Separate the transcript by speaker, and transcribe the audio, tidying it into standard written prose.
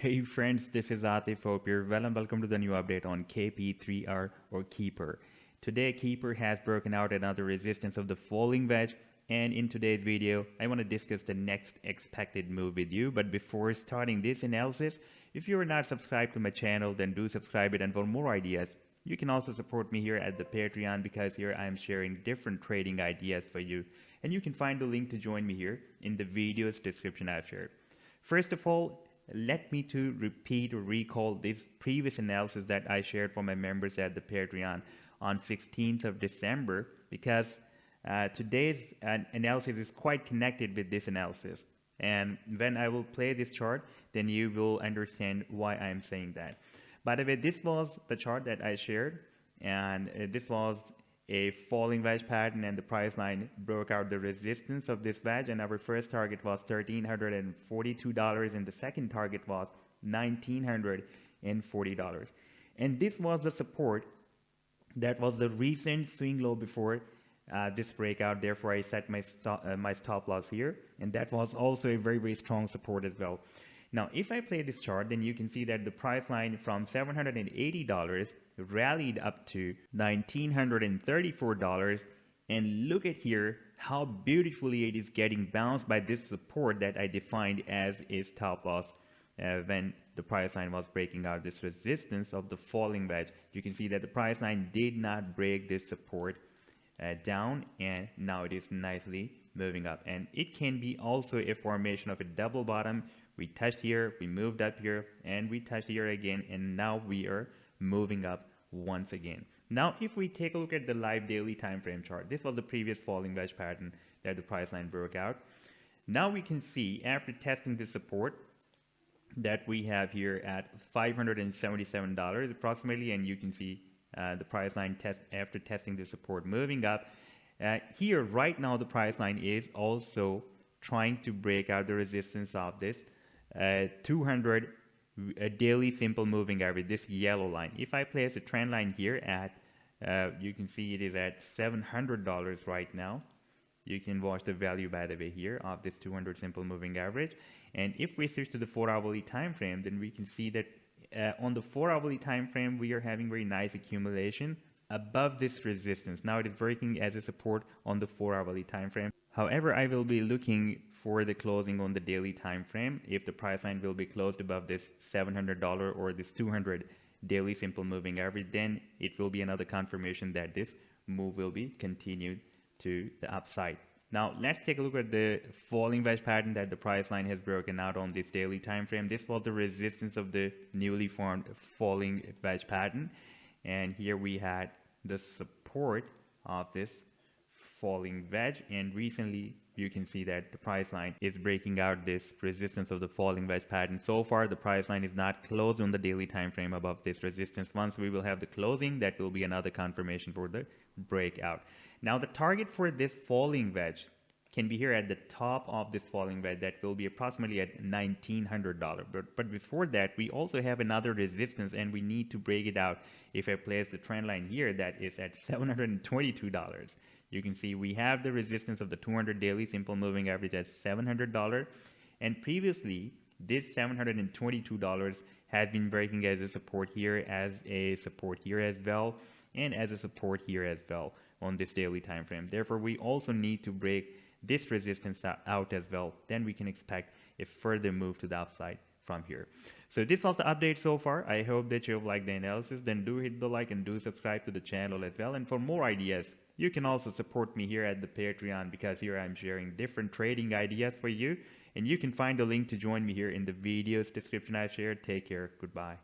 Speaker 1: Hey friends, this is Atif. Hope you're well and welcome to the new update on KP3R or Keeper. Today Keeper has broken out another resistance of the falling wedge, and in today's video I want to discuss the next expected move with you. But before starting this analysis, if you are not subscribed to my channel, then do subscribe it, and for more ideas you can also support me here at the Patreon, because here I am sharing different trading ideas for you, and you can find the link to join me here in the video's description I've shared. First of all, let me to repeat or recall this previous analysis that I shared for my members at the Patreon on 16th of December, because today's analysis is quite connected with this analysis. And when I will play this chart, then you will understand why I am saying that. By the way, this was the chart that I shared, and this was a falling wedge pattern, and the price line broke out the resistance of this wedge, and our first target was $1,342 and the second target was $1,940, and this was the support that was the recent swing low before this breakout. Therefore I set my stop loss here, and that was also a very strong support as well. Now if I play this chart, then you can see that the price line from $780 rallied up to $1,934, and look at here how beautifully it is getting bounced by this support that I defined as a stop loss when the price line was breaking out this resistance of the falling wedge. You can see that the price line did not break this support down, and now it is nicely moving up, and it can be also a formation of a double bottom. We touched here, we moved up here, and we touched here again, and now we are moving up once again. Now if we take a look at the live daily time frame chart, this was the previous falling wedge pattern that the price line broke out. Now we can see after testing the support that we have here at $577 approximately, and you can see the price line after testing the support moving up. Here right now the price line is also trying to break out the resistance of this 200 daily simple moving average, this yellow line. If I place a trend line here at you can see it is at $700 right now. You can watch the value by the way here of this 200 simple moving average. And if we switch to the 4-hourly time frame, then we can see that on the 4-hourly time frame we are having very nice accumulation above this resistance. Now it is working as a support on the 4-hourly time frame. However, I will be looking for the closing on the daily time frame. If the price line will be closed above this $700 or this 200 daily simple moving average, then it will be another confirmation that this move will be continued to the upside. Now let's take a look at the falling wedge pattern that the price line has broken out on this daily time frame. This was the resistance of the newly formed falling wedge pattern, and here we had the support of this falling wedge, and recently you can see that the price line is breaking out this resistance of the falling wedge pattern. So far the price line is not closed on the daily time frame above this resistance. Once we will have the closing, that will be another confirmation for the breakout. Now the target for this falling wedge can be here at the top of this falling wedge, that will be approximately at $1,900. But before that we also have another resistance, and we need to break it out. If I place the trend line here, that is at $722. You can see we have the resistance of the 200 daily simple moving average at $700, and previously this $722 has been breaking as a support here, as a support here as well, and as a support here as well on this daily time frame. Therefore we also need to break this resistance out as well, then we can expect a further move to the upside from here. So this was the update so far. I hope that you've liked the analysis. Then do hit the like and do subscribe to the channel as well, and for more ideas you can also support me here at the Patreon, because here I'm sharing different trading ideas for you, and you can find the link to join me here in the video's description I've shared. Take care. Goodbye.